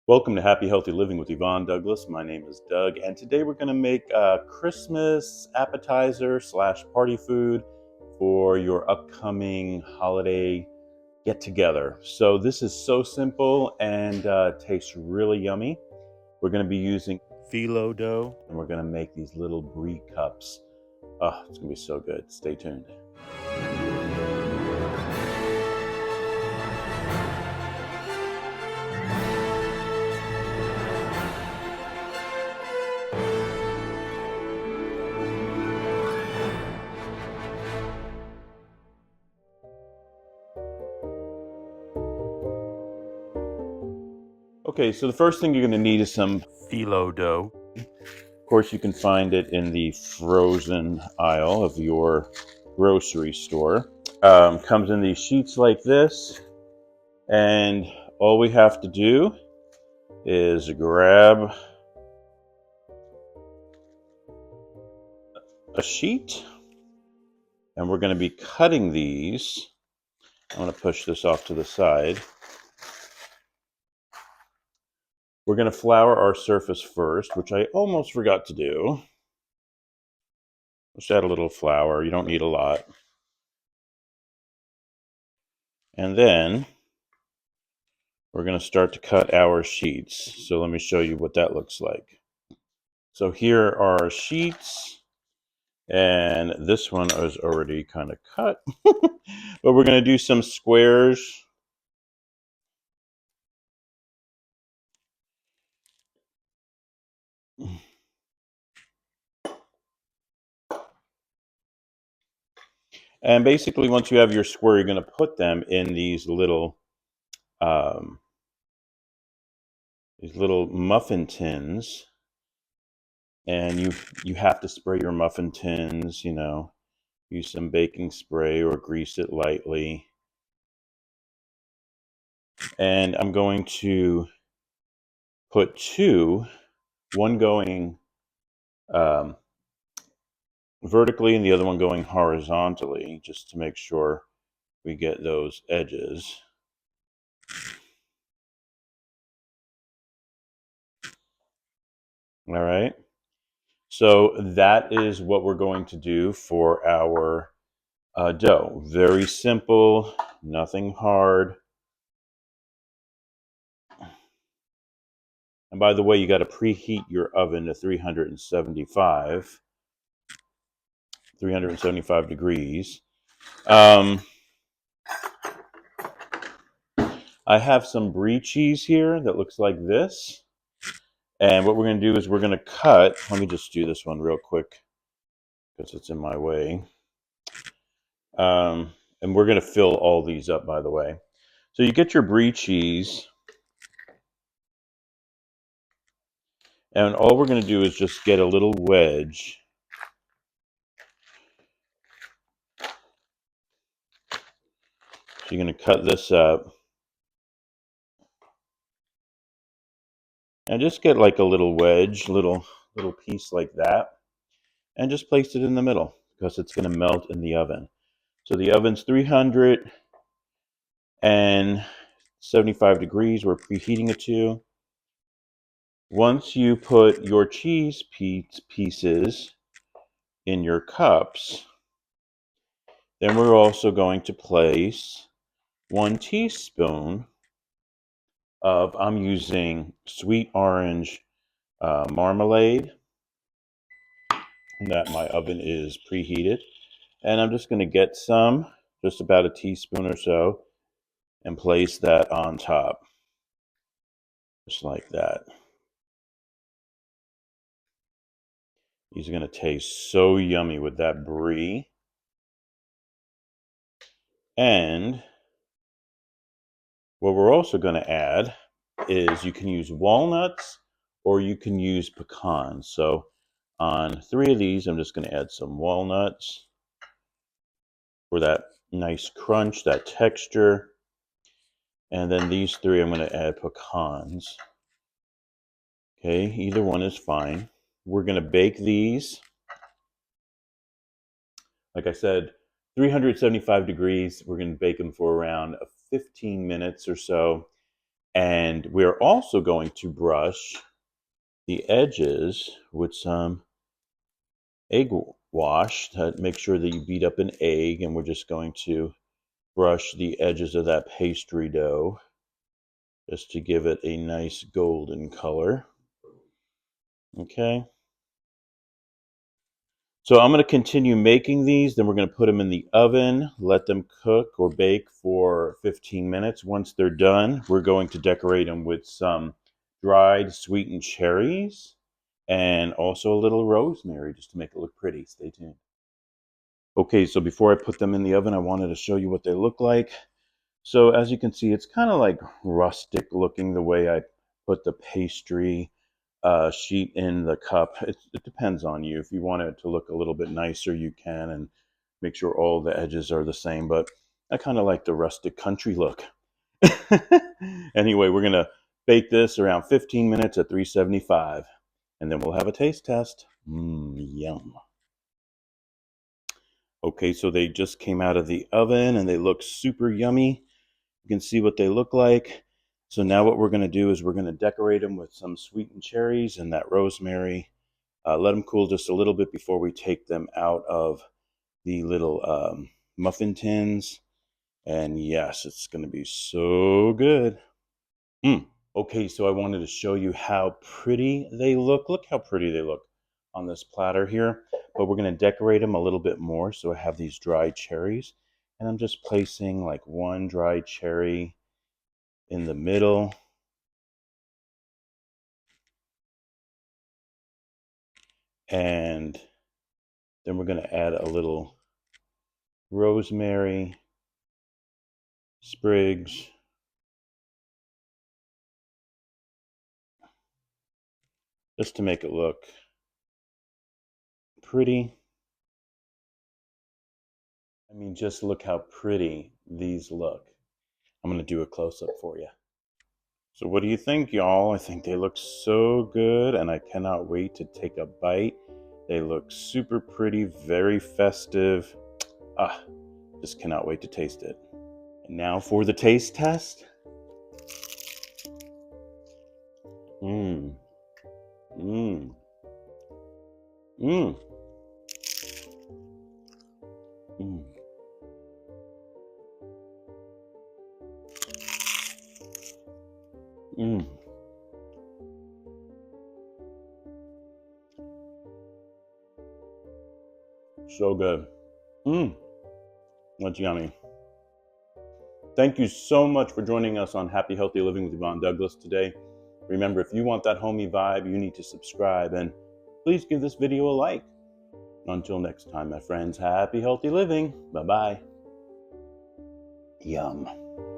Welcome to Happy Healthy Living with Yvonne Douglas. My name is Doug, and today we're going to make a Christmas appetizer slash party food for your upcoming holiday get together. So this is so simple and tastes really yummy. We're going to be using phyllo dough, and we're going to make these little Brie cups. Oh, it's going to be so good. Stay tuned. Okay, so the first thing you're going to need is some phyllo dough. Of course, you can find it in the frozen aisle of your grocery store. Comes in these sheets like this, and all we have to do is grab a sheet, and we're going to be cutting these. I'm going to push this off to the side. We're going to flour our surface first, which I almost forgot to do. Just add a little flour. You don't need a lot. And then we're going to start to cut our sheets. So let me show you what that looks like. So here are our sheets, and this one is already kind of cut. But we're going to do some squares. And basically, once you have your square, you're going to put them in um, these little muffin tins. And you have to spray your muffin tins, use some baking spray or grease it lightly. And I'm going to put two, one going um, vertically and the other one going horizontally, just to make sure we get those edges. All right. So that is what we're going to do for our dough. Very simple, nothing hard. And by the way, you got to preheat your oven to 375 degrees. I have some Brie cheese here that looks like this. And what we're going to do is we're going to cut. Let me just do this one real quick because it's in my way. And we're going to fill all these up, by the way. So you get your Brie cheese. And all we're going to do is just get a little wedge. So you're going to cut this up. And just get like a little wedge, little piece like that. And just place it in the middle because it's going to melt in the oven. So the oven's 375 degrees. We're preheating it to. Once you put your cheese pieces in your cups, then we're also going to place 1 teaspoon of, I'm using sweet orange marmalade, that my oven is preheated. And I'm just going to get some, just about a teaspoon or so, and place that on top. Just like that. These are going to taste so yummy with that brie. And what we're also going to add is you can use walnuts or you can use pecans. So on 3 of these, I'm just going to add some walnuts for that nice crunch, that texture. And then these 3, I'm going to add pecans. Okay, either one is fine. We're going to bake these. Like I said, 375 degrees. We're going to bake them for around 15 minutes or so. And we're also going to brush the edges with some egg wash to make sure that you beat up an egg. And we're just going to brush the edges of that pastry dough just to give it a nice golden color. Okay. So I'm going to continue making these. Then we're going to put them in the oven, let them cook or bake for 15 minutes. Once they're done, we're going to decorate them with some dried sweetened cherries and also a little rosemary just to make it look pretty. Stay tuned. Okay, so before I put them in the oven, I wanted to show you what they look like. So as you can see, it's kind of like rustic looking the way I put the pastry sheet in the cup. It depends on you. If you want it to look a little bit nicer, you can, and make sure all the edges are the same. But I kind of like the rustic country look. Anyway, we're going to bake this around 15 minutes at 375, and then we'll have a taste test. Yum. Okay, so they just came out of the oven and they look super yummy. You can see what they look like. So now what we're going to do is we're going to decorate them with some sweetened cherries and that rosemary. Let them cool just a little bit before we take them out of the little muffin tins. And yes, it's going to be so good. Okay, so I wanted to show you how pretty they look. Look how pretty they look on this platter here. But we're going to decorate them a little bit more. So I have these dried cherries. And I'm just placing like one dried cherry in the middle. And then we're going to add a little rosemary sprigs. Just to make it look pretty. I mean, just look how pretty these look. I'm going to do a close-up for you. So what do you think, y'all? I think they look so good, and I cannot wait to take a bite. They look super pretty, very festive. Just cannot wait to taste it. And now for the taste test. Mmm. Mmm. Mmm. Mmm. Mmm. So good. Mmm. That's yummy. Thank you so much for joining us on Happy Healthy Living with Yvonne Douglas today. Remember, if you want that homey vibe, you need to subscribe, and please give this video a like. Until next time, my friends, happy healthy living. Bye-bye. Yum.